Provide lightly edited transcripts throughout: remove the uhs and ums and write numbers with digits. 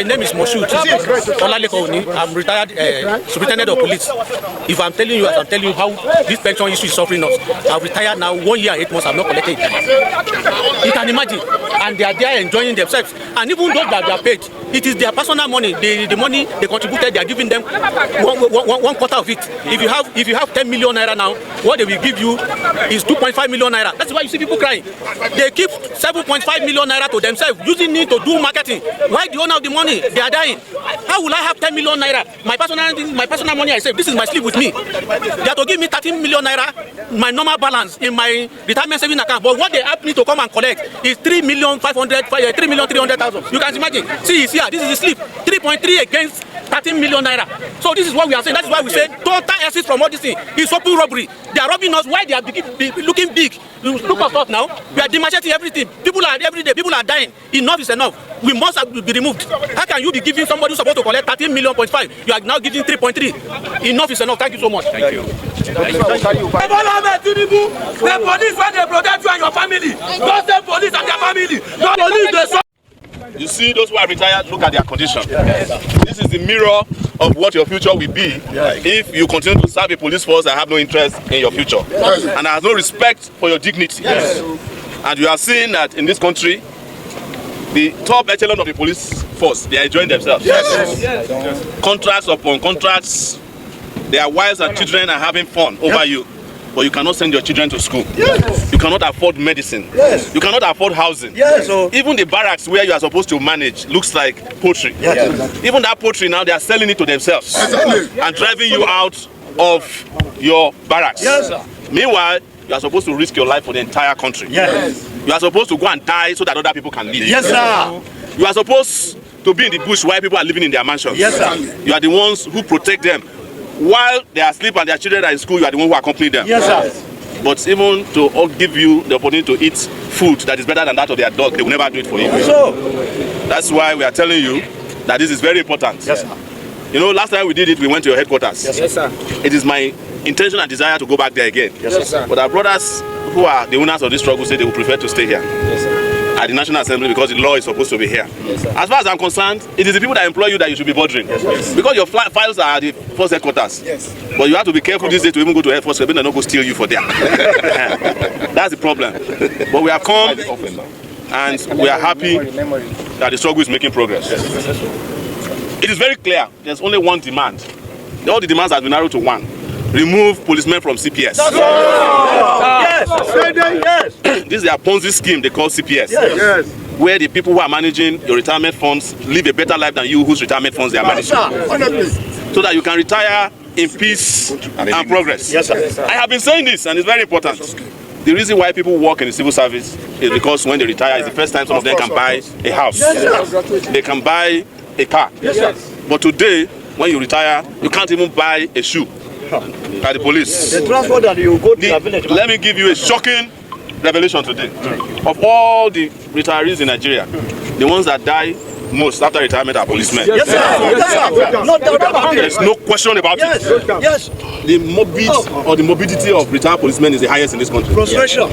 My name is Moshood Olaleko. I'm retired superintendent of police. If I'm telling you, as I'm telling you how this pension issue is suffering us, I'm retired now 1 year and 8 months. I've not collected it. You can imagine, and they are there enjoying themselves. And even those that they are paid, it is their personal money. The money they contributed, they are giving them one quarter of it. If you have 10 million naira now, what they will give you is 2.5 million naira. That's why you see people crying. They keep 7.5 million naira to themselves, using it to do marketing. Why the owner of the money? They are dying. How will I have 10 million naira? My personal money I save. This is my sleep with me. They have to give me 13 million naira, my normal balance in my retirement saving account. But what they ask me to come and collect is 3,300,000. You can imagine. See, it's here. This is the sleep. 3.3 against 13 million naira. So this is what we are saying. That is why we say total exit from all this thing is open robbery. They are robbing us. Why they are looking big? Look at us now. We are demarcating everything. People are every day. People are dying. Enough is enough. We must be removed. How can you be giving somebody who's supposed to collect 13 million point 5? You are now giving 3.3. Enough is enough. Thank you so much. Thank you. The police when they protect you and your family. Don't say police and their family. Don't police the. You see, those who are retired, look at their condition. This is the mirror of what your future will be if you continue to serve a police force and have no interest in your future and has no respect for your dignity. And you are seeing that in this country, the top echelon of the police force, they are enjoying themselves. Contracts upon contracts, their wives and children are having fun over you. But you cannot send your children to school. You cannot afford medicine. You cannot afford housing. Even the barracks where you are supposed to manage looks like poultry. Even that poultry now, they are selling it to themselves and driving you out of your barracks. Meanwhile, you are supposed to risk your life for the entire country. You are supposed to go and die so that other people can live. You are supposed to be in the bush while people are living in their mansions. You are the ones who protect them. While they are asleep and their children are in school, you are the one who accompany them. But even to give you the opportunity to eat food that is better than that of their dog, they will never do it for you. That's why we are telling you that this is very important. You know, last time we did it, we went to your headquarters. It is my intention and desire to go back there again. But our brothers who are the owners of this struggle say they would prefer to stay here at the National Assembly because the law is supposed to be here. As far as I'm concerned, it is the people that employ you that you should be bothering. Because your files are at the force headquarters. But you have to be careful these days to even go to Air Force, so they don't go steal you for there. That's the problem. But we have come and we are happy that the struggle is making progress. It is very clear, there's only one demand. All the demands have been narrowed to one. Remove policemen from CPS. This is their Ponzi scheme they call CPS. Where the people who are managing your retirement funds live a better life than you whose retirement funds they are managing. So that you can retire in peace and progress. I have been saying this and it's very important. The reason why people work in the civil service is because when they retire, it's the first time some of them can buy a house. They can buy a car. But today, when you retire, you can't even buy a shoe. By the police. The transport that you go to the village. Let me give you a shocking revelation today. Of all the retirees in Nigeria, the ones that die most after retirement are policemen. There's no question about it. The morbidity of retired policemen is the highest in this country.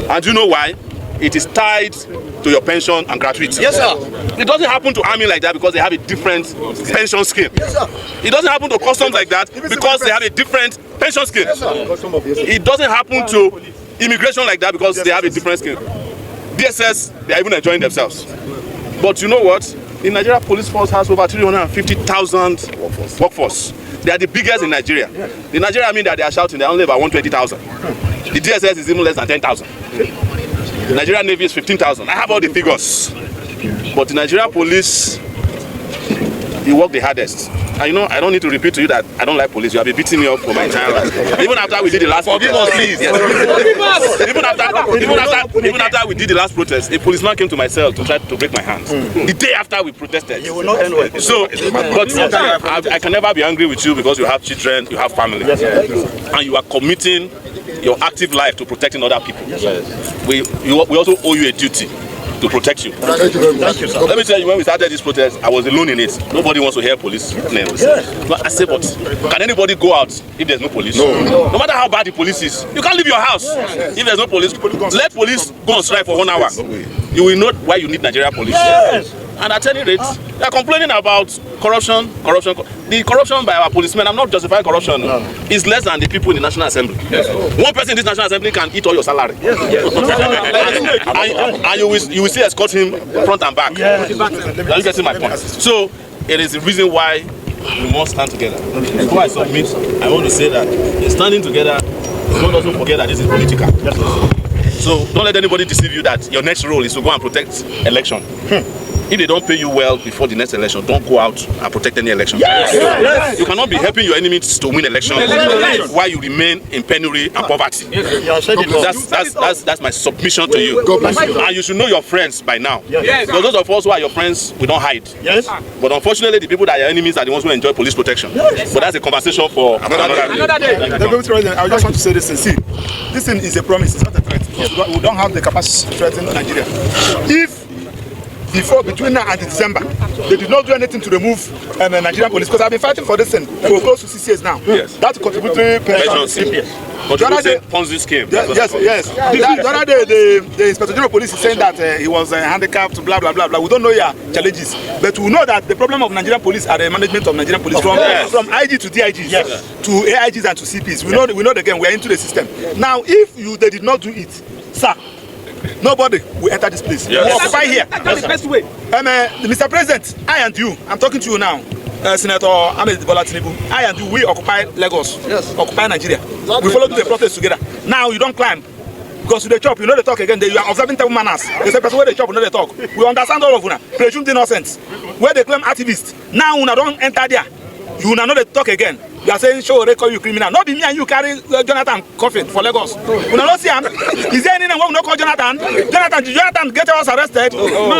And do you know why? It is tied to your pension and gratuity. It doesn't happen to army like that because they have a different pension scheme. It doesn't happen to customs like that because they have a different pension scheme. It doesn't happen to immigration like that because they have a different scheme. DSS, they are even enjoying themselves. But you know what? The Nigeria Police Force has over 350,000 workforce. They are the biggest in Nigeria. The Nigeria Army that they are shouting, they are only about 120,000. The DSS is even less than 10,000. The Nigerian Navy is 15,000. I have all the figures. But the Nigerian police, they work the hardest. And you know, I don't need to repeat to you that I don't like police. You have been beating me up for my entire life. Even after we did the last protest. Even after we did the last protest, a policeman came to my cell to try to break my hands. The day after we protested. You will not end well. So, but I can never be angry with you because you have children, you have family. And you are committing your active life to protecting other people. We also owe you a duty to protect you. Thank you very much. Thank you, sir. Let me tell you, when we started this protest, I was alone in it. Nobody wants to hear police names. But I said, but can anybody go out if there's no police? No matter how bad the police is, you can't leave your house if there's no police. Let police go on strike for 1 hour. You will know why you need Nigerian police. And at any rate, they are complaining about corruption. The corruption by our policemen, I'm not justifying corruption, is less than the people in the National Assembly. Yes. One person in this National Assembly can eat all your salary. Yes. And you will still escort him front and back. Yes. Are you getting my point? So, it is the reason why we must stand together. Before I submit, I want to say that standing together, don't also forget that this is political. So don't let anybody deceive you that your next role is to go and protect election. If they don't pay you well before the next election, don't go out and protect any election. Yes. You cannot be helping your enemies to win elections while you remain in penury and poverty. That's my submission to you. And you should know your friends by now. Because those of us who are your friends, we don't hide. But unfortunately, the people that are your enemies are the ones who enjoy police protection. But that's a conversation for another day. I just want to say this and see. This thing is a promise, it's not a threat. We don't have the capacity to threaten Nigeria. If between now and December, they did not do anything to remove Nigerian police, because I've been fighting for this thing for close to 6 years now. Yes. That's contributory pension scheme. Ponzi scheme. Yes. The other day, the Inspector General of Police is saying that he was handicapped, blah, blah, blah, blah. We don't know your challenges. But we know that the problem of Nigerian police are the management of Nigerian police, from IG to DIGs, to AIGs and to CPs. We know the game. We are into the system. Now, if they did not do it, sir, nobody will enter this place. We occupy here. That's the best way. Mr. President, I and you, I'm talking to you now, Senator Ahmed Bola Tinubu, I and you, we occupy Lagos, occupy Nigeria. We follow the protest together. Now you don't climb. Because you chop, you know they talk again, you are observing table manners. They say, person where they chop, you know they talk. We understand all of you. Presumed innocence. Where they claim activists. Now you don't enter there. You know they talk again. You are saying, show record you criminal. Not be me and you carry Jonathan coffin for Lagos. You don't see him. Is there anyone who will not call Jonathan? Jonathan get us arrested.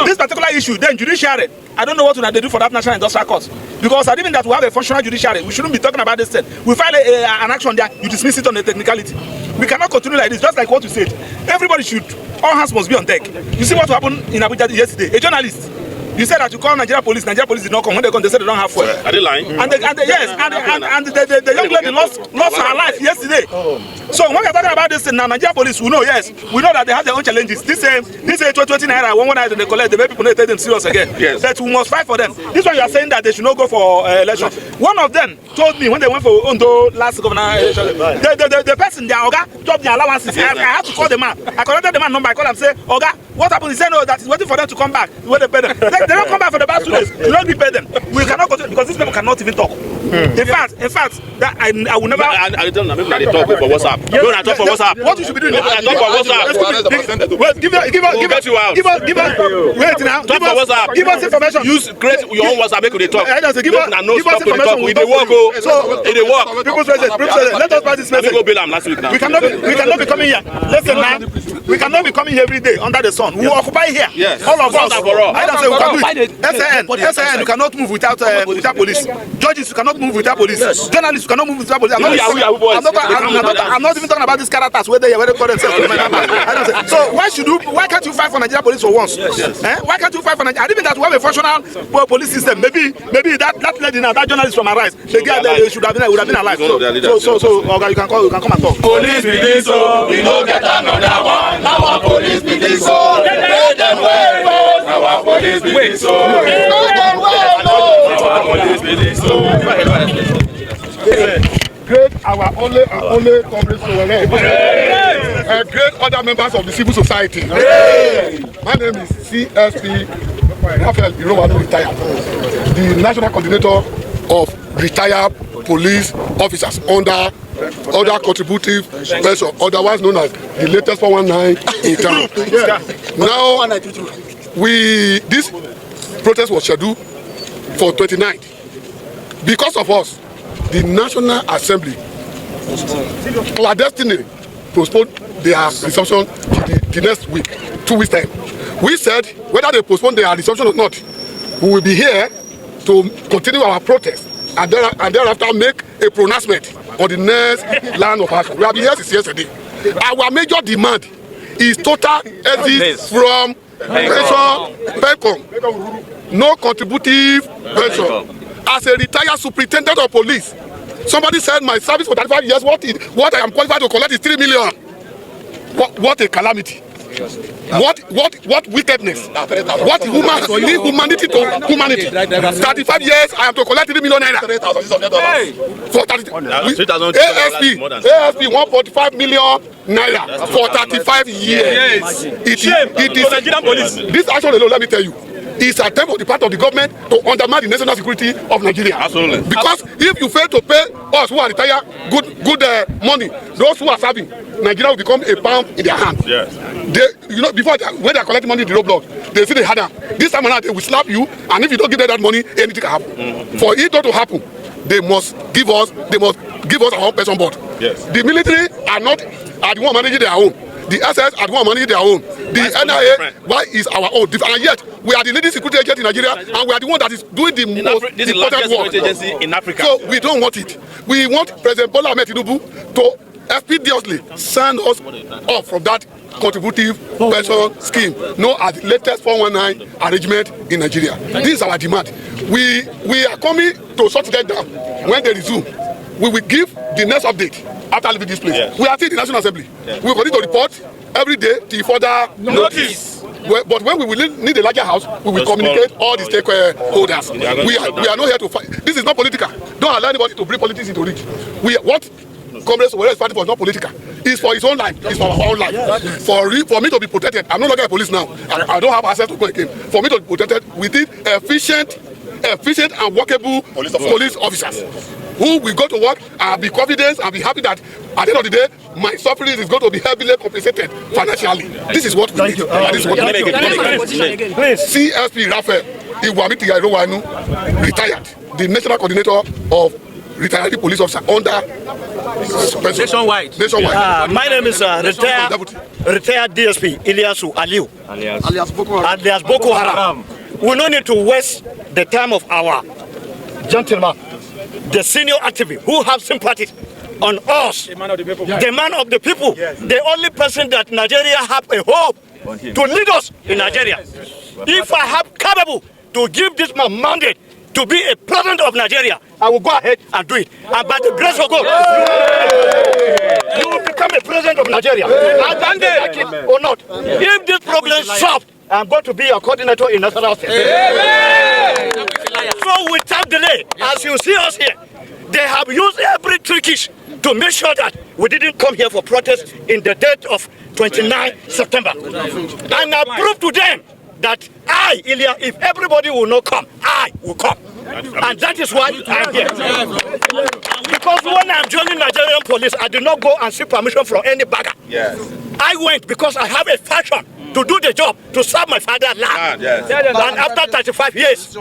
This particular issue, then judiciary. I don't know what they do for that National Industrial Court. Because even that we have a functional judiciary, we shouldn't be talking about this thing. We file an action there, you dismiss it on the technicality. We cannot continue like this, just like what you said. Everybody all hands must be on deck. You see what happened in Abuja yesterday? A journalist. You said that you call Nigerian police did not come. When they come, they said they don't have fuel. Are they lying? And the young lady lost her life yesterday. So when we're talking about this thing now, Nigerian police, we know that they have their own challenges. This 20 naira, one night they collect, they make people take them serious again. Yes. That we must fight for them. This one you are saying that they should not go for election. One of them told me when they went for Ondo last governor election, the person, their Oga, dropped their allowances. I had to call the man. I connected the man number. I called him and said, Oga, what happened? He said, no, that is waiting for them to come back. When they pay them. They don't come back for the past 2 days. You don't pay them. We cannot continue because these people cannot even talk. In fact, that I will never. I don't know. Maybe they talk for WhatsApp. No, I talk for WhatsApp. What you should be doing? I talk for WhatsApp. Give us. Wait now. Talk for WhatsApp. Give us information. Use create your own WhatsApp. Make they talk. Give us information. We work. So they work. People's President. Let us pass this message. Go bail last week now. We cannot be coming here. Listen, man. We cannot be coming here every day under the sun. We will occupy here. Yes. All of us. I don't say we can do it. SAN, you cannot move without police. Judges, you cannot move without police. Yes. Journalists, you cannot move without police. I'm not even talking about these characters where they call themselves. I don't say. So why can't you fight for Nigerian police for once? Yes. Why can't you fight for Nigeria? I think that we have a functional police system. Maybe that lady now, that journalist from Arise, they should have been alive. So okay, you can come and talk. Police be this, so we don't get another one. Our police be this, so let them wait. Our police be this, so our police be this, so great our only comrades and great other members of the civil society. My name is CSP Raphael Irowanu, retired, the national coordinator of retired police officers under contributive pension, otherwise known as the latest 419 in town. Now, this protest was scheduled for 29th. Because of us, the National Assembly clandestinely postponed their resumption the next week, 2 weeks time. We said whether they postpone their resumption or not, we will be here to continue our protest and thereafter make a pronouncement on the next line of action. We have been here since yesterday. Our major demand is total exit from pension, no contributive pension. As a retired superintendent of police, somebody said my service for 35 years, what I am qualified to collect is 3 million. What a calamity. What wickedness? What humanity to humanity? 35 years, I have to collect 3 million naira. For 30, ASP 145 million naira for 35 years. It is Nigerian police. This action alone, let me tell you, is an attempt on the part of the government to undermine the national security of Nigeria. Absolutely. Because if you fail to pay us who are retired good money, those who are serving, Nigeria will become a pound in their hand. Yes. They, before when they are collecting money in the roadblock, they see the harder. This time around, they will slap you, and if you don't give them that money, anything can happen. For it not to happen, they must give us our own person board. Yes. The military are the one managing their own. The SS are the one managing their own. The NIA, why is our own? And yet, we are the leading security agent in Nigeria, and we are the one that is doing the most important work. Agency in Africa. So we don't want it. We want President Bola Ahmed Tinubu to expeditiously sign us off from that contributive pension scheme known as the latest 419 arrangement in Nigeria. This is our demand. We are coming to shut them down. When they resume, we will give the next update after leaving this place. Yes. We are still in the National Assembly. Yes. We will continue to report every day till further notice. But when we will need a larger house, we will communicate all the stakeholders. We are not here to fight. This is not political. Don't allow anybody to bring politics into it. What Congress is fighting for is not political. It's for his own life. It's for our own life. For me to be protected, I'm no longer a police now. I don't have access to go again. For me to be protected, we need efficient and workable police officers who will go to work and be confident and be happy that at the end of the day, my suffering is going to be heavily compensated financially. This is what we need. This is what we need. CSP Raphael Iwamiti Irowanu, retired, the national coordinator of retired police officer under nationwide. My name is retired DSP Ilyasu Aliu, alias Boko Haram. We don't need to waste the time of our gentleman, the senior activist who have sympathy on us, the man of the people, yes. The only person that Nigeria have a hope to lead us in Nigeria. If I have capable to give this man mandate to be a president of Nigeria, I will go ahead and do it. And by the grace of God, you will become a president of Nigeria. Like it or not. If this problem is solved, I'm going to be a coordinator in national state. So without delay, as you see us here, they have used every trickish to make sure that we didn't come here for protest in the date of 29 September. And I prove to them that I, Ilya, if everybody will not come, I will come. And that is why I'm here. Because when I'm joining Nigerian police, I did not go and seek permission from any bagger. Yes. I went because I have a passion to do the job, to serve my father's land. Yes. And after 35 years,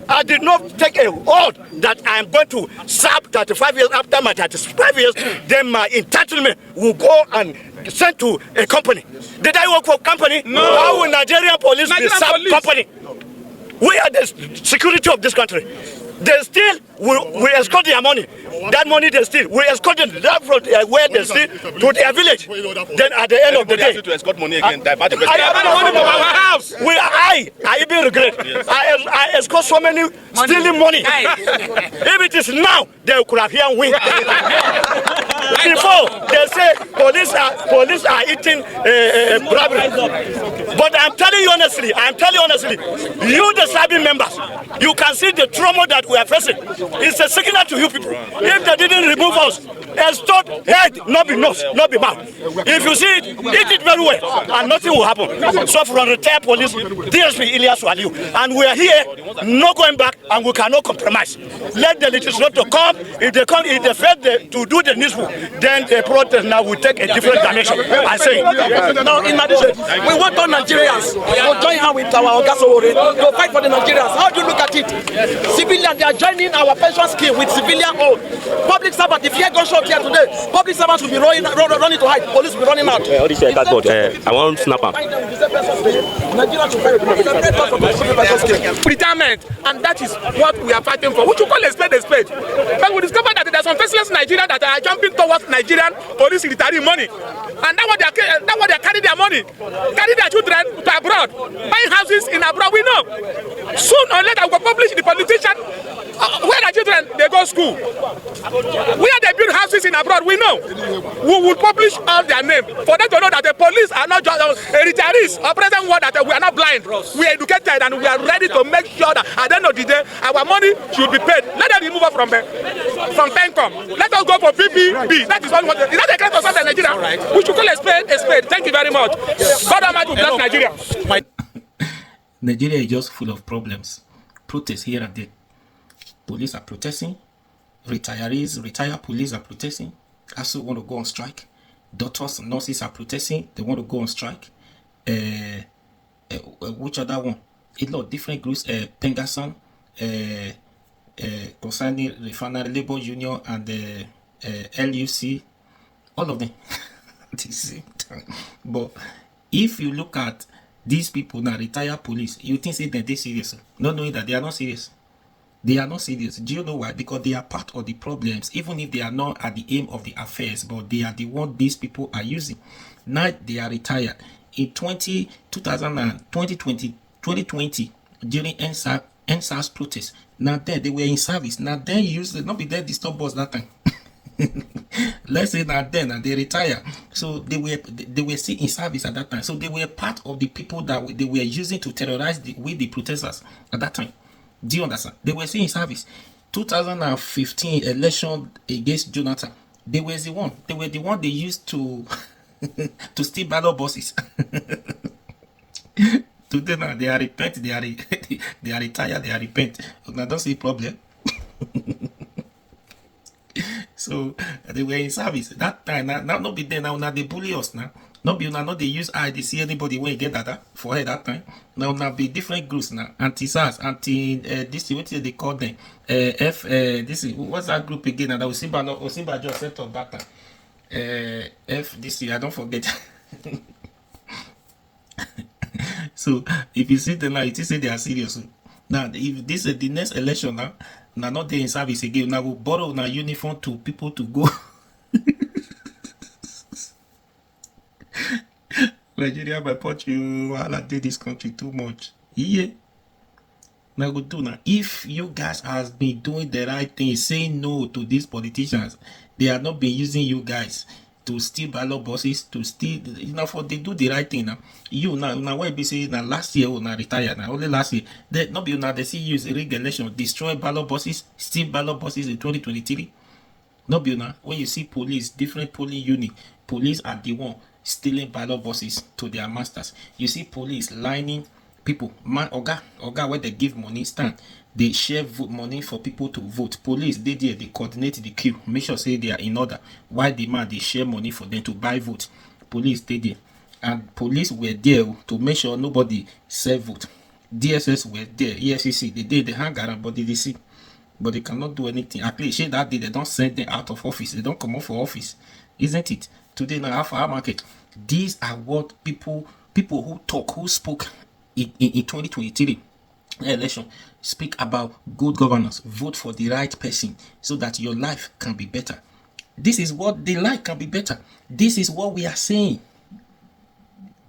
I did not take a oath that I am going to serve 35 years. After my 35 years, then my entitlement will go and sent to a company. Did I work for a company? No. How will Nigerian police be served company? We are the security of this country. They still, we escort their money. That money they steal, we escort them from where they steal to their village. Then at the end of the day, to escort money again, I even regret. Yes. I escort so many stealing money. If it is now, they could have here win. Before they say police are eating bribery. But I'm telling you honestly, you the serving members, you can see the trauma that we are facing. It's a signal to you people. If they didn't remove us, extort head, not be nose, not be mouth. If you see it, eat it very well, and nothing will happen. So from retired police, DSP Ilyasu Aliu, and we are here, not going back, and we cannot compromise. Let the legislature come. If they come, if they fail to do the needful, then the protest now will take a different dimension. I say. Now, in addition, we want all Nigerians to join hands with our Ogasowore to fight for the Nigerians. How do you look at it? Civilians, they are joining our pension scheme with civilian owned. Public servants, if you hear gunshot here today, public servants will be running to hide. Police will be running out. I want snapper. Retirement, and that is what we are fighting for. Which you call a spade a spade. But we discovered that there are some faceless Nigerians that are jumping towards Nigerian police retiring money. And that's what they are carrying their money. Carry their children to abroad. Buying houses in abroad, we know. Soon or later, we will publish the politician Where the children they go school, where they build houses in abroad, we know. We will publish all their name for them to know that the police are not just retirees or present word that we are not blind. We are educated and we are ready to make sure that at the end of the day our money should be paid. Let them remove us from Pencom. Let us go for PPB. That is what we want. Is that a kind of something in Nigeria? Right. We should call a spade a spade. Thank you very much. God Almighty will bless Nigeria. Nigeria is just full of problems. Protests here and there. Police are protesting. Retirees, retired police are protesting. Also want to go on strike. Doctors and nurses are protesting. They want to go on strike. Which other one? A lot of different groups. Pengasan, concerning Refinery Labor Union and the LUC. All of them at the same time. But if you look at these people now, retired police, you think say that they're serious. Not knowing that they are not serious. They are not serious. Do you know why? Because they are part of the problems, even if they are not at the aim of the affairs, but they are the one these people are using. Now they are retired. In 2020, during NSAS protests, now then they were in service. Now then used not be there disturb us that time. Let's say that then and they retire, so they were still in service at that time. So they were part of the people that they were using to terrorize the protesters at that time. Do you understand? They were still in service. 2015 election against Jonathan, they were the one. They were the one they used to to steal ballot boxes. Today now they are repent. They are retired. They are repent. Now don't see problem. So they were in service that time. Now not be there now. Now they bully us now. Not be now. They use eye. They see anybody when get that for her that time. Now be different groups now. Anti-SARS, this what they call them. This is what's that group again? And Osimba just set up that time. FDC. I don't forget. So if you see them now, it is say they are serious. Now if this is the next election now. Now not they in service again. Now we borrow now uniform to people to go. Nigeria by Portugal, I did this country too much. Yeah. Now go do now. If you guys has been doing the right thing, saying no to these politicians, they have not been using you guys to steal ballot boxes, to steal, for they do the right thing now. You now when be say now last year or now retired now, only last year, they not be now they see use rig election, destroy ballot boxes, steal ballot boxes in 2023. Not be now when you see police, different polling unit, police are the one stealing ballot boxes to their masters. You see police lining people, man, oga where they give money stand. They share vote money for people to vote. Police, they coordinate the queue. Make sure say they are in order. Why the man they share money for them to buy vote. Police, they there. And police were there to make sure nobody sell vote. DSS were there. EFCC, they hang around, but they see. But they cannot do anything. At least that day, they don't send them out of office. They don't come out for office. Isn't it? Today, now, for our market, these are what people who spoke in 2023 election speak about good governance. Vote for the right person so that your life can be better. This is what the life can be better. This is what we are saying.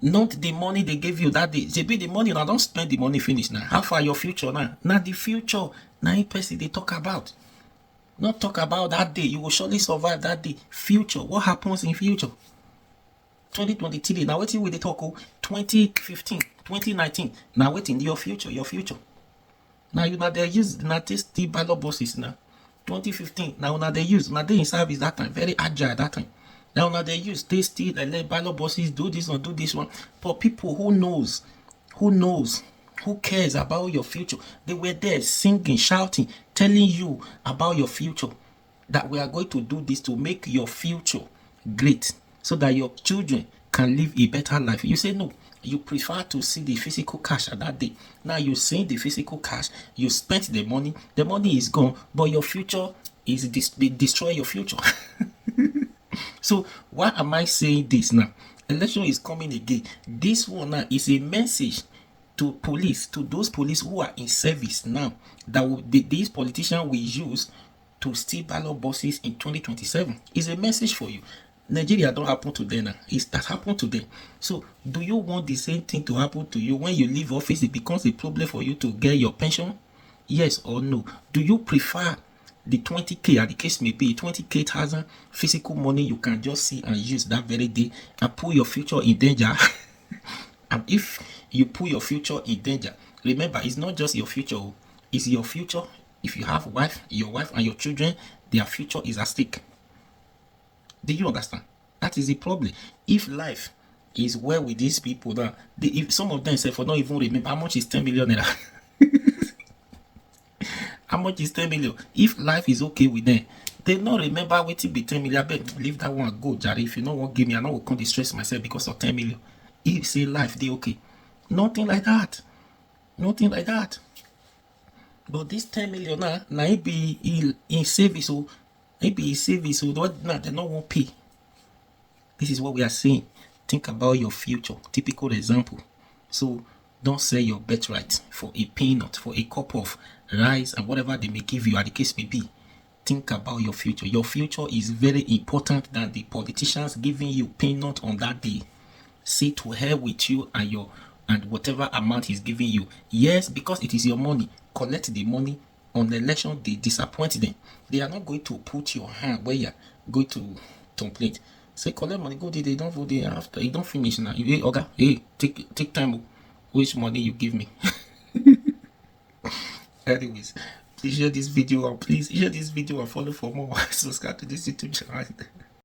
Not the money they gave you that day. They be the money now. Don't spend the money. Finish now. How far your future now? Now the future. Now in person they talk about. Not talk about that day. You will surely survive that day. Future. What happens in future? 2023. Now waiting with the talk. 2015, 2019. Now waiting your future. Your future. Now you now they use now this the ballot boxes now. 2015. Now they use now they in service that time. Very agile that time. Now they use they still and let ballot boxes do this one, do this one. For people who knows, who cares about your future. They were there singing, shouting, telling you about your future. That we are going to do this to make your future great. So that your children can live a better life. You say no. You prefer to see the physical cash at that day. Now you see the physical cash. You spent the money. The money is gone. But your future is they destroy your future. So why am I saying this now? Election is coming again. This one now is a message to police, to those police who are in service now, that these politicians will use to steal ballot boxes in 2027. Is a message for you. Nigeria don't happen to them now. It has happened to them. So do you want the same thing to happen to you when you leave office? It becomes a problem for you to get your pension. Yes or no? Do you prefer the 20k, as the case may be, 20k thousand physical money you can just see and use that very day and put your future in danger? And if you put your future in danger, remember, it's not just your future, it's your future. If you have your wife and your children, their future is at stake. Do you understand? That is the problem. If life is well with these people, now if some of them say for not even remember how much is 10 million naira. How much is 10 million? If life is okay with them, they not remember what it be 10 million. But leave that one go, Jerry. If you don't want to give me, I don't want to distress myself because of 10 million. If say life, they okay. Nothing like that. Nothing like that. But this 10 million now it be in service, or maybe in service, or they don't want pay. This is what we are saying. Think about your future. Typical example. So don't sell your birthright for a peanut, for a cup of rice and whatever they may give you, as the case may be. Think about your future. Your future is very important than the politicians giving you peanut on that day. Say to hell with you and whatever amount he's giving you. Yes, because it is your money. Collect the money. On the election day, disappoint them. They are not going to put your hand where you're going to complain. Say collect money, go there, they don't vote there after. You don't finish now. Hey, okay, hey, take time. Which money you give me? Anyways, please share this video and follow for more. Subscribe to this YouTube channel.